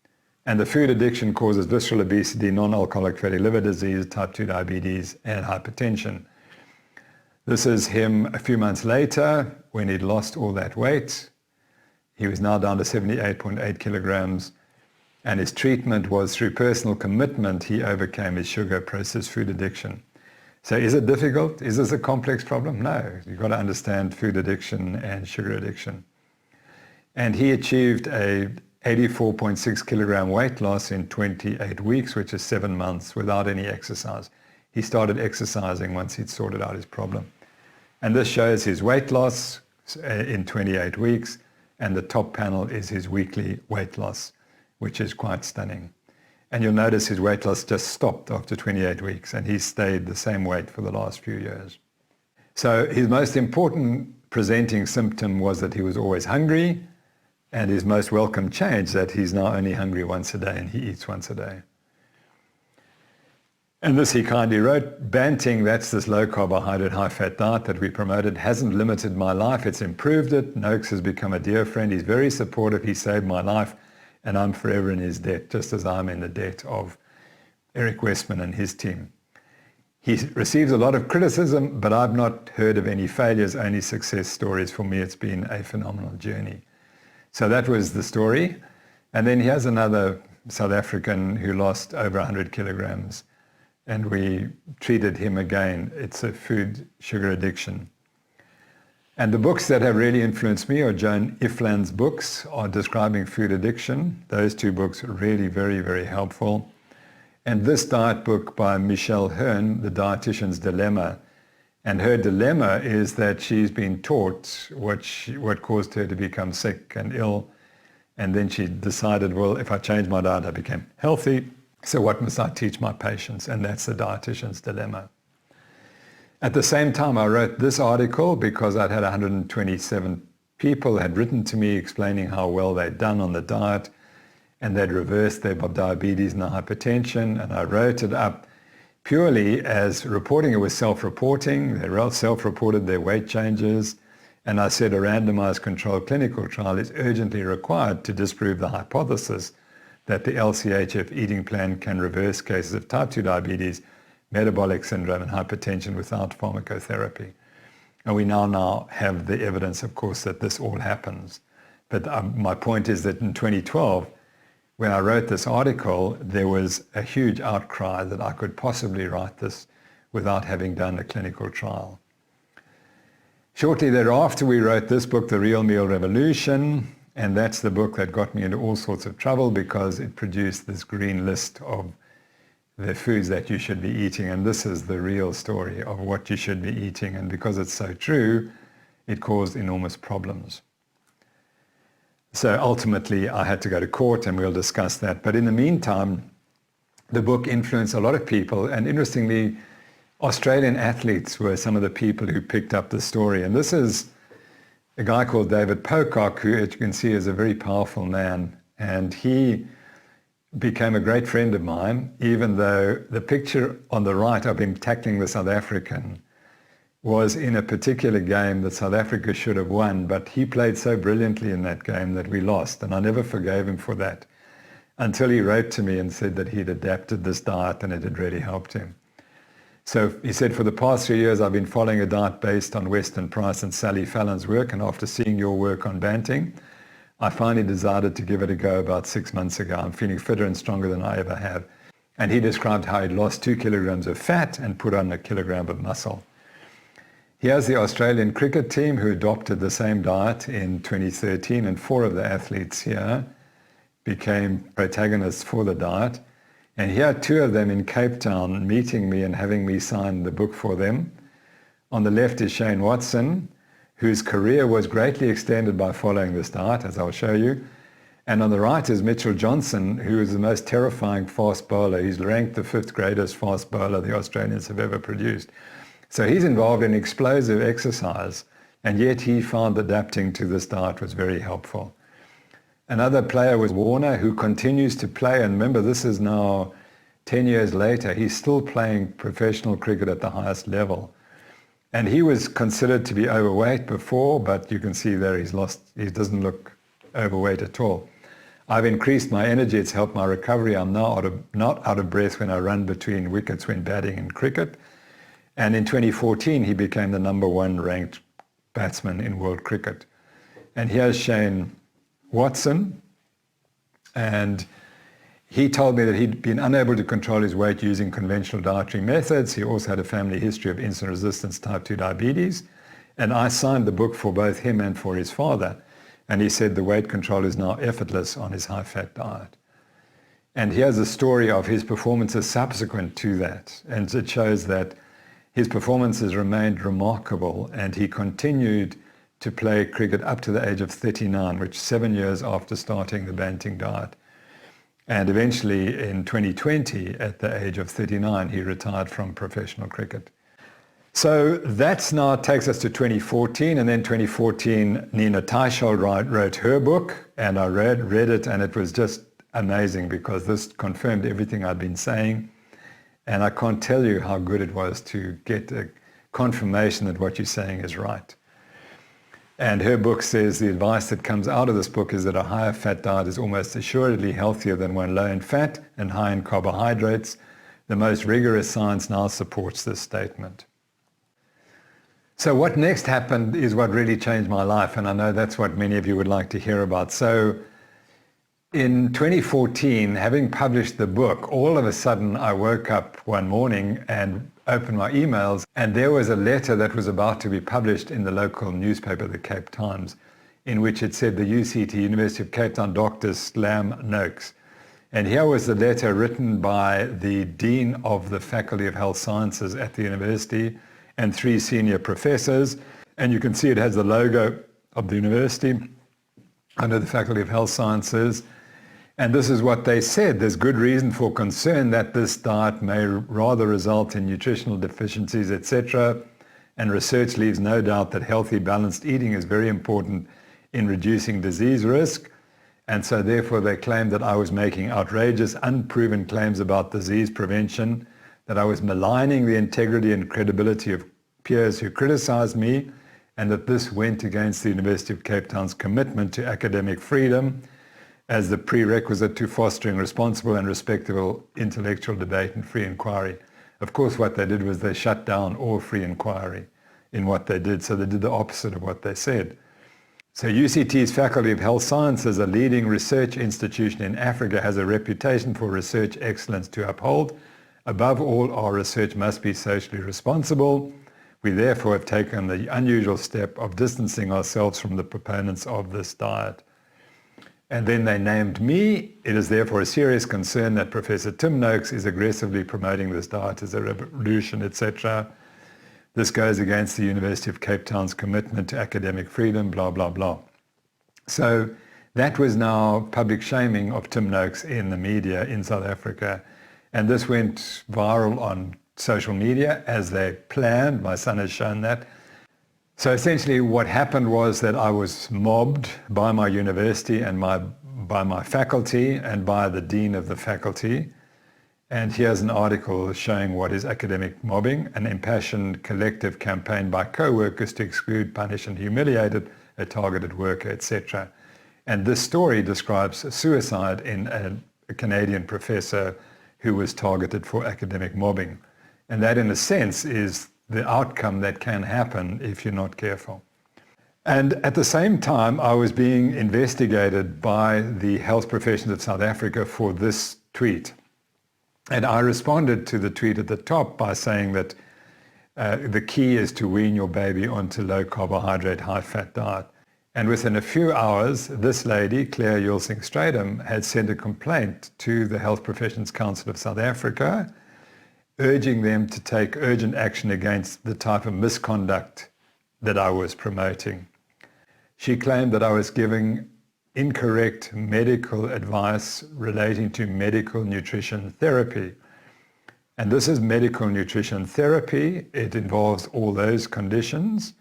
And the food addiction causes visceral obesity, non-alcoholic fatty liver disease, type 2 diabetes, and hypertension. This is him a few months later when he'd lost all that weight. He was now down to 78.8 kilograms. And his treatment was through personal commitment. He overcame his sugar processed food addiction. So is it difficult? Is this a complex problem? No. You've got to understand food addiction and sugar addiction. And he achieved a 84.6 kilogram weight loss in 28 weeks, which is 7 months without any exercise. He started exercising once he'd sorted out his problem. And this shows his weight loss in 28 weeks, and the top panel is his weekly weight loss, which is quite stunning. And you'll notice his weight loss just stopped after 28 weeks, and he stayed the same weight for the last few years. So his most important presenting symptom was that he was always hungry, and his most welcome change that he's now only hungry once a day and he eats once a day. And this he kindly wrote, Banting, that's this low carbohydrate, high fat diet that we promoted, hasn't limited my life, it's improved it. Noakes has become a dear friend. He's very supportive. He saved my life, and I'm forever in his debt, just as I'm in the debt of Eric Westman and his team. He receives a lot of criticism, but I've not heard of any failures, only success stories. For me, it's been a phenomenal journey. So that was the story. And then here's another South African who lost over 100 kilograms, and we treated him again. It's a food sugar addiction. And the books that have really influenced me are Joan Ifland's books on describing food addiction. Those two books are really very, very helpful. And this diet book by Michelle Hearn, The Dietitian's Dilemma. And her dilemma is that she's been taught what caused her to become sick and ill. And then she decided, well, if I change my diet, I became healthy. So what must I teach my patients? And that's the dietitian's dilemma. At the same time, I wrote this article because I'd had 127 people had written to me explaining how well they'd done on the diet, and they'd reversed their diabetes and the hypertension, and I wrote it up purely as reporting. It was self-reporting. They self-reported their weight changes, and I said a randomized controlled clinical trial is urgently required to disprove the hypothesis that the LCHF eating plan can reverse cases of type 2 diabetes, metabolic syndrome, and hypertension without pharmacotherapy. And we now have the evidence, of course, that this all happens. But my point is that in 2012, when I wrote this article, there was a huge outcry that I could possibly write this without having done a clinical trial. Shortly thereafter, we wrote this book, The Real Meal Revolution, and that's the book that got me into all sorts of trouble because it produced this green list of the foods that you should be eating, and this is the real story of what you should be eating, and because it's so true, it caused enormous problems. So ultimately, I had to go to court, and we'll discuss that. But in the meantime, the book influenced a lot of people, and interestingly, Australian athletes were some of the people who picked up the story. And this is a guy called David Pocock, who, as you can see, is a very powerful man. And he became a great friend of mine, even though the picture on the right of him tackling the South African was in a particular game that South Africa should have won, but he played so brilliantly in that game that we lost, and I never forgave him for that until he wrote to me and said that he'd adapted this diet and it had really helped him. So he said, for the past 3 years, I've been following a diet based on Weston Price and Sally Fallon's work, and after seeing your work on banting, I finally decided to give it a go about 6 months ago. I'm feeling fitter and stronger than I ever have. And he described how he'd lost 2 kilograms of fat and put on 1 kilogram of muscle. He has the Australian cricket team who adopted the same diet in 2013, and 4 of the athletes here became protagonists for the diet. And he had 2 of them in Cape Town meeting me and having me sign the book for them. On the left is Shane Watson, whose career was greatly extended by following this diet, as I'll show you. And on the right is Mitchell Johnson, who is the most terrifying fast bowler. He's ranked the 5th greatest fast bowler the Australians have ever produced. So he's involved in explosive exercise, and yet he found adapting to this diet was very helpful. Another player was Warner, who continues to play, and remember, this is now 10 years later. He's still playing professional cricket at the highest level. And he was considered to be overweight before, but you can see there he doesn't look overweight at all. I've increased my energy, it's helped my recovery. I'm now not out of breath when I run between wickets when batting in cricket. And in 2014, he became the #1 ranked batsman in world cricket. And here's Shane Watson, and he told me that he'd been unable to control his weight using conventional dietary methods. He also had a family history of insulin resistance type 2 diabetes. And I signed the book for both him and for his father. And he said the weight control is now effortless on his high-fat diet. And here's a story of his performances subsequent to that. And it shows that his performances remained remarkable, and he continued to play cricket up to the age of 39, which is 7 years after starting the banting diet. And eventually in 2020, at the age of 39, he retired from professional cricket. So that's now takes us to 2014, and then 2014, Nina Teicholz wrote her book, and I read it, and it was just amazing because this confirmed everything I'd been saying. And I can't tell you how good it was to get a confirmation that what you're saying is right. And her book says the advice that comes out of this book is that a higher fat diet is almost assuredly healthier than one low in fat and high in carbohydrates. The most rigorous science now supports this statement. So what next happened is what really changed my life, and I know that's what many of you would like to hear about. So in 2014, having published the book, all of a sudden I woke up one morning and opened my emails, and there was a letter that was about to be published in the local newspaper, the Cape Times, in which it said the UCT, University of Cape Town, Dr. Slam Noakes. And here was the letter written by the Dean of the Faculty of Health Sciences at the university and 3 senior professors. And you can see it has the logo of the university under the Faculty of Health Sciences. And this is what they said. There's good reason for concern that this diet may rather result in nutritional deficiencies, etc. And research leaves no doubt that healthy, balanced eating is very important in reducing disease risk. And so therefore they claimed that I was making outrageous, unproven claims about disease prevention, that I was maligning the integrity and credibility of peers who criticized me, and that this went against the University of Cape Town's commitment to academic freedom as the prerequisite to fostering responsible and respectable intellectual debate and free inquiry. Of course, what they did was they shut down all free inquiry in what they did, so they did the opposite of what they said. So UCT's Faculty of Health Sciences, a leading research institution in Africa, has a reputation for research excellence to uphold. Above all, our research must be socially responsible. We therefore have taken the unusual step of distancing ourselves from the proponents of this diet. And then they named me. It is therefore a serious concern that Professor Tim Noakes is aggressively promoting this diet as a revolution, etc. This goes against the University of Cape Town's commitment to academic freedom, blah, blah, blah. So that was now public shaming of Tim Noakes in the media in South Africa. And this went viral on social media as they planned. My son has shown that. So essentially what happened was that I was mobbed by my university and by my faculty and by the dean of the faculty. And here's an article showing what is academic mobbing, an impassioned collective campaign by co-workers to exclude, punish and humiliate a targeted worker, etc. And this story describes suicide in a Canadian professor who was targeted for academic mobbing. And that in a sense is the outcome that can happen if you're not careful. And at the same time, I was being investigated by the health professions of South Africa for this tweet. And I responded to the tweet at the top by saying that the key is to wean your baby onto low carbohydrate, high fat diet. And within a few hours, this lady, Claire Yulsing-Stradum, had sent a complaint to the Health Professions Council of South Africa, urging them to take urgent action against the type of misconduct that I was promoting. She claimed that I was giving incorrect medical advice relating to medical nutrition therapy. And this is medical nutrition therapy. It involves all those conditions,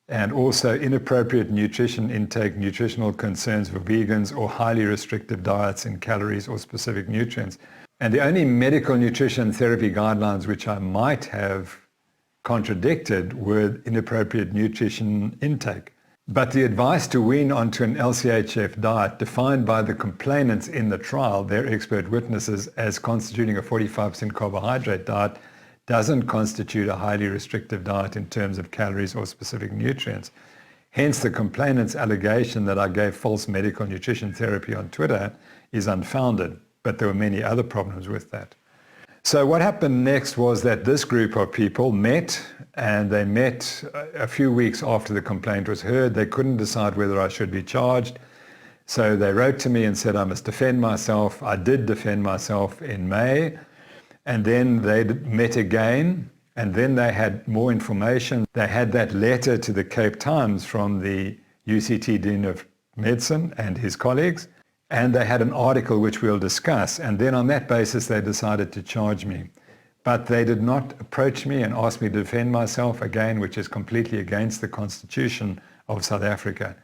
and also inappropriate nutrition intake, nutritional concerns for vegans, or highly restrictive diets in calories or specific nutrients. And the only medical nutrition therapy guidelines which I might have contradicted were inappropriate nutrition intake. But the advice to wean onto an LCHF diet, defined by the complainants in the trial, their expert witnesses, as constituting a 45% carbohydrate diet, doesn't constitute a highly restrictive diet in terms of calories or specific nutrients. Hence, the complainant's allegation that I gave false medical nutrition therapy on Twitter is unfounded, but there were many other problems with that. So what happened next was that this group of people met, and they met a few weeks after the complaint was heard. They couldn't decide whether I should be charged. So they wrote to me and said I must defend myself. I did defend myself in May. And then they met again, and then they had more information. They had that letter to the Cape Times from the UCT Dean of Medicine and his colleagues. And they had an article which we'll discuss. And then on that basis, they decided to charge me. But they did not approach me and ask me to defend myself again, which is completely against the Constitution of South Africa.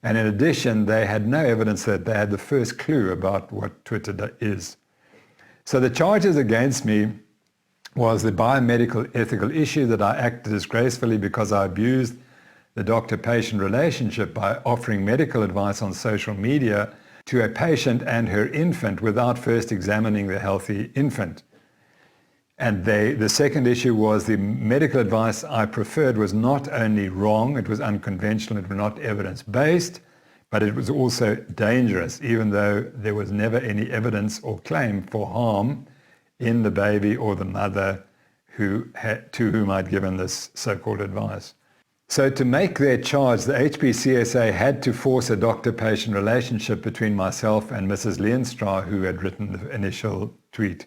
And in addition, they had no evidence that they had the first clue about what Twitter is. So the charges against me was the biomedical ethical issue that I acted disgracefully because I abused the doctor-patient relationship by offering medical advice on social media to a patient and her infant without first examining the healthy infant. And the second issue was the medical advice I preferred was not only wrong, it was unconventional, it was not evidence-based, but it was also dangerous, even though there was never any evidence or claim for harm in the baby or the mother to whom I'd given this so-called advice. So to make their charge, the HPCSA had to force a doctor-patient relationship between myself and Mrs. Leenstra, who had written the initial tweet.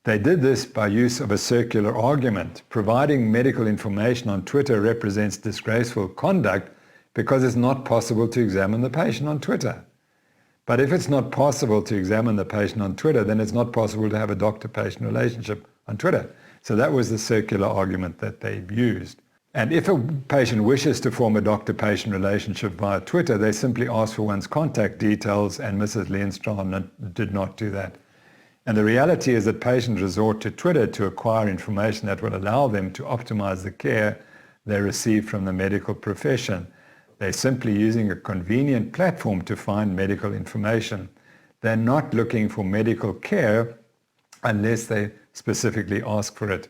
They did this by use of a circular argument. Providing medical information on Twitter represents disgraceful conduct because it's not possible to examine the patient on Twitter. But if it's not possible to examine the patient on Twitter, then it's not possible to have a doctor-patient relationship on Twitter. So that was the circular argument that they used. And if a patient wishes to form a doctor-patient relationship via Twitter, they simply ask for one's contact details, and Mrs. Leenstra did not do that. And the reality is that patients resort to Twitter to acquire information that will allow them to optimize the care they receive from the medical profession. They're simply using a convenient platform to find medical information. They're not looking for medical care unless they specifically ask for it.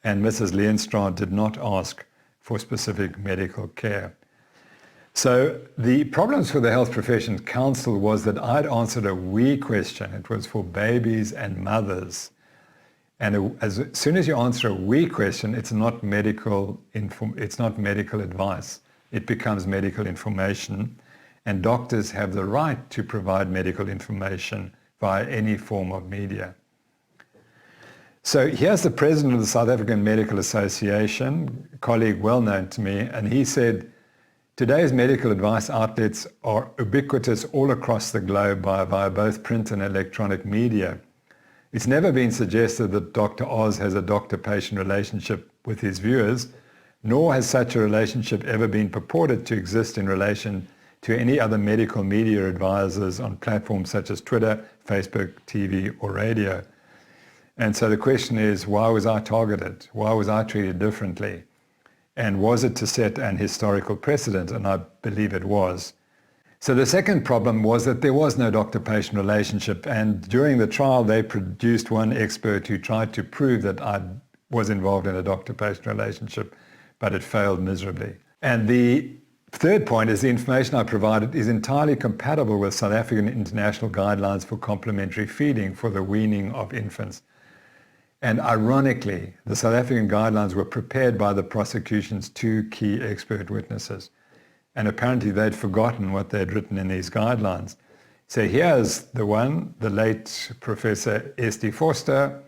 And Mrs. Leenstra did not ask for specific medical care. So the problems for the Health Professions Council was that I'd answered a we question. It was for babies and mothers. And as soon as you answer a we question, it's not medical advice. It becomes medical information. And doctors have the right to provide medical information via any form of media. So here's the president of the South African Medical Association, a colleague well known to me, and he said, today's medical advice outlets are ubiquitous all across the globe via both print and electronic media. It's never been suggested that Dr. Oz has a doctor-patient relationship with his viewers, nor has such a relationship ever been purported to exist in relation to any other medical media advisors on platforms such as Twitter, Facebook, TV, or radio. And so the question is, why was I targeted? Why was I treated differently? And was it to set an historical precedent? And I believe it was. So the second problem was that there was no doctor-patient relationship. And during the trial, they produced one expert who tried to prove that I was involved in a doctor-patient relationship, but it failed miserably. And the third point is the information I provided is entirely compatible with South African international guidelines for complementary feeding for the weaning of infants. And ironically, the South African guidelines were prepared by the prosecution's two key expert witnesses. And apparently they'd forgotten what they'd written in these guidelines. So here's the one, the late Professor S.D. Forster,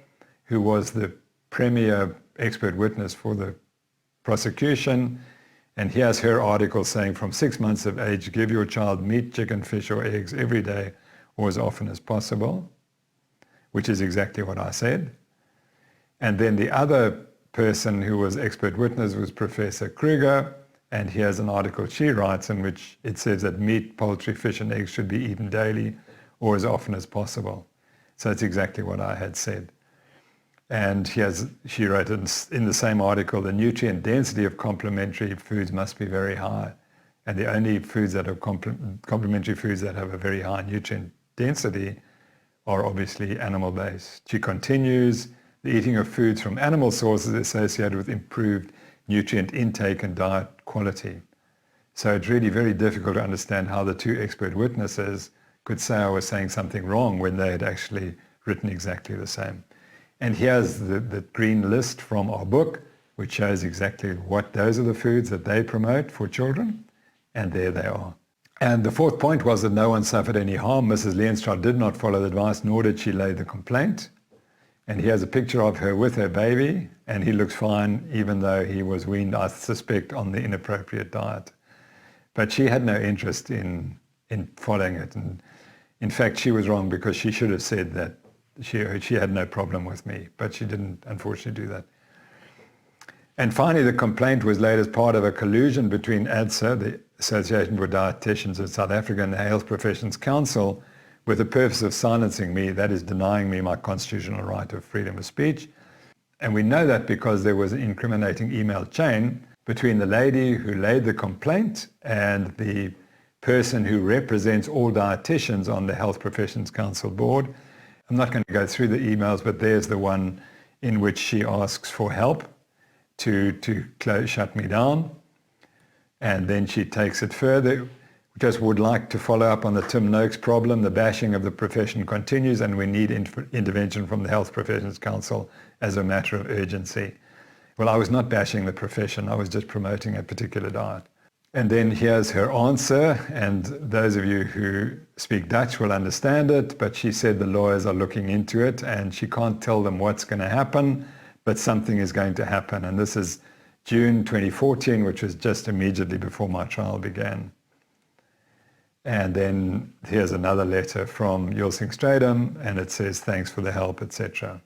who was the premier expert witness for the prosecution. And here's her article saying, from 6 months of age, give your child meat, chicken, fish, or eggs every day or as often as possible, which is exactly what I said. And then the other person who was expert witness was Professor Kruger, and here's an article she writes in which it says that meat, poultry, fish, and eggs should be eaten daily or as often as possible. So it's exactly what I had said. And she wrote in the same article, the nutrient density of complementary foods must be very high. And the only foods that are complementary foods that have a very high nutrient density are obviously animal-based. She continues, the eating of foods from animal sources associated with improved nutrient intake and diet quality. So it's really very difficult to understand how the two expert witnesses could say I was saying something wrong when they had actually written exactly the same. And here's the green list from our book, which shows exactly what those are the foods that they promote for children. And there they are. And the fourth point was that no one suffered any harm. Mrs. Leenstra did not follow the advice, nor did she lay the complaint. And here's a picture of her with her baby, and he looks fine, even though he was weaned, I suspect, on the inappropriate diet. But she had no interest in following it. And in fact, she was wrong because she should have said that she had no problem with me, but she didn't, unfortunately, do that. And finally, the complaint was laid as part of a collusion between ADSA, the Association for Dietitians in South Africa, and the Health Professions Council, with the purpose of silencing me, that is denying me my constitutional right of freedom of speech. And we know that because there was an incriminating email chain between the lady who laid the complaint and the person who represents all dietitians on the Health Professions Council board. I'm not going to go through the emails, but there's the one in which she asks for help to shut me down. And then she takes it further. Just would like to follow up on the Tim Noakes problem. The bashing of the profession continues, and we need intervention from the Health Professions Council as a matter of urgency. Well, I was not bashing the profession. I was just promoting a particular diet. And then here's her answer, and those of you who speak Dutch will understand it, but she said the lawyers are looking into it, and she can't tell them what's going to happen, but something is going to happen. And this is June 2014, which was just immediately before my trial began. And then here's another letter from Julsing Stradum, and it says, thanks for the help, etc.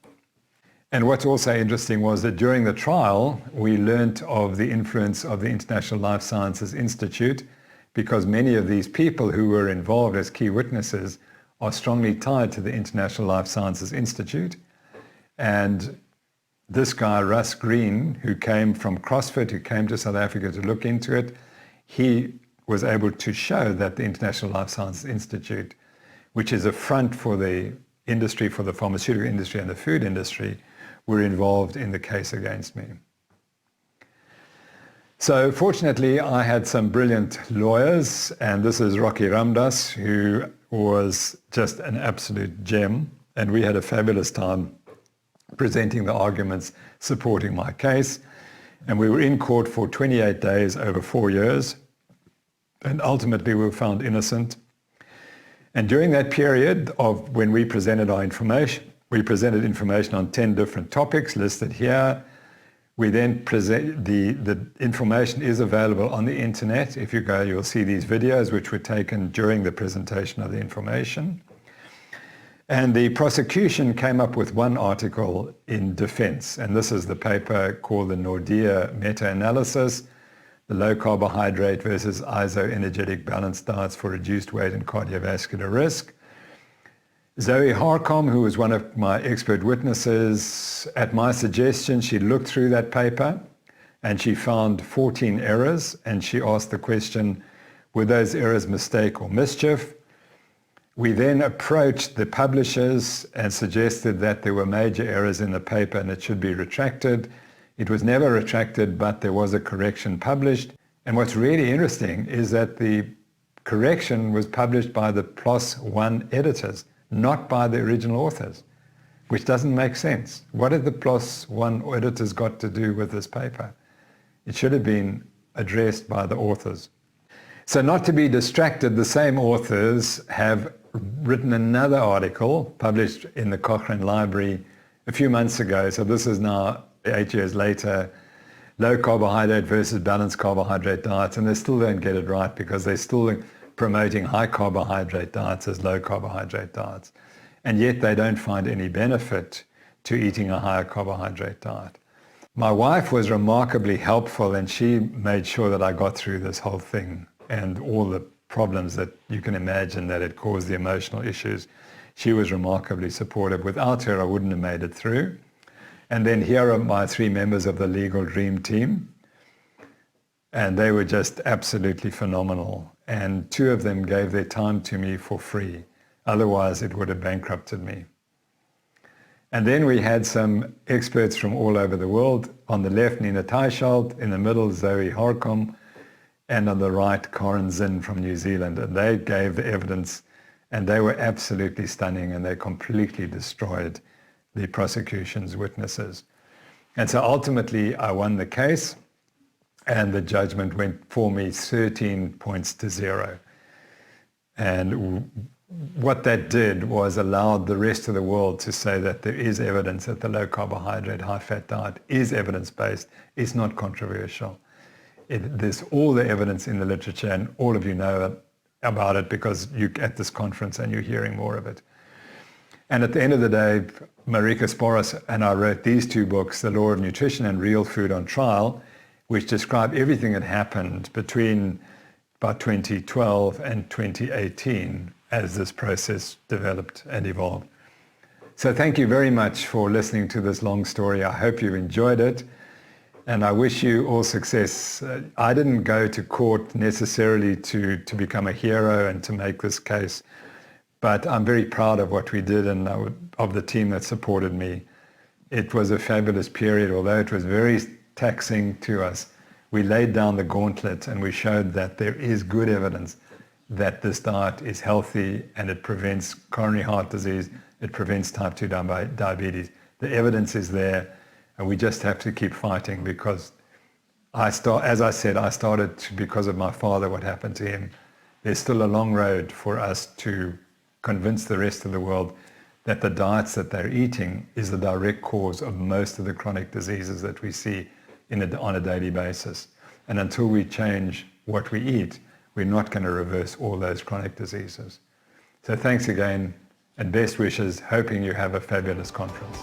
And what's also interesting was that during the trial, we learnt of the influence of the International Life Sciences Institute, because many of these people who were involved as key witnesses are strongly tied to the International Life Sciences Institute. And this guy, Russ Green, who came from CrossFit, who came to South Africa to look into it, he was able to show that the International Life Sciences Institute, which is a front for the industry, for the pharmaceutical industry and the food industry, were involved in the case against me. So fortunately, I had some brilliant lawyers, and this is Rocky Ramdas, who was just an absolute gem, and we had a fabulous time presenting the arguments supporting my case. And we were in court for 28 days over 4 years, and ultimately we were found innocent. And during that period of when we presented our information, we presented information on 10 different topics listed here. We then present, the information is available on the internet. If you go, you'll see these videos which were taken during the presentation of the information. And the prosecution came up with one article in defense, and this is the paper called the Nordea meta-analysis, the low carbohydrate versus isoenergetic balanced diets for reduced weight and cardiovascular risk. Zoe Harcom, who was one of my expert witnesses, at my suggestion, she looked through that paper and she found 14 errors, and she asked the question, were those errors mistake or mischief? We then approached the publishers and suggested that there were major errors in the paper and it should be retracted. It was never retracted, but there was a correction published. And what's really interesting is that the correction was published by the PLOS One editors, not by the original authors, which doesn't make sense. What have the PLOS One editors got to do with this paper? It should have been addressed by the authors. So not to be distracted, the same authors have written another article published in the Cochrane Library a few months ago. So this is now 8 years later, low carbohydrate versus balanced carbohydrate diets, and they still don't get it right because they're still promoting high carbohydrate diets as low carbohydrate diets. And yet they don't find any benefit to eating a higher carbohydrate diet. My wife was remarkably helpful, and she made sure that I got through this whole thing and all the problems that you can imagine that it caused, the emotional issues. She was remarkably supportive. Without her, I wouldn't have made it through. And then here are my 3 members of the legal dream team. And they were just absolutely phenomenal. And 2 of them gave their time to me for free. Otherwise, it would have bankrupted me. And then we had some experts from all over the world. On the left, Nina Teicholdt. In the middle, Zoe Harcom. And on the right, Karen Zinn from New Zealand. And they gave the evidence, and they were absolutely stunning, and they completely destroyed the prosecution's witnesses. And so ultimately, I won the case, and the judgment went for me 13 points to 0. And what that did was allowed the rest of the world to say that there is evidence that the low carbohydrate, high fat diet is evidence-based, it's not controversial. There's all the evidence in the literature, and all of you know about it because you're at this conference and you're hearing more of it. And at the end of the day, Marika Sporos and I wrote these 2 books, The Law of Nutrition and Real Food on Trial, which describe everything that happened between about 2012 and 2018 as this process developed and evolved. So thank you very much for listening to this long story. I hope you've enjoyed it. And I wish you all success. I didn't go to court necessarily to become a hero and to make this case, but I'm very proud of what we did and of the team that supported me. It was a fabulous period, although it was very taxing to us. We laid down the gauntlet and we showed that there is good evidence that this diet is healthy and it prevents coronary heart disease, it prevents type 2 diabetes. The evidence is there. And we just have to keep fighting because as I said, I started because of my father, what happened to him. There's still a long road for us to convince the rest of the world that the diets that they're eating is the direct cause of most of the chronic diseases that we see on a daily basis. And until we change what we eat, we're not going to reverse all those chronic diseases. So thanks again and best wishes, hoping you have a fabulous conference.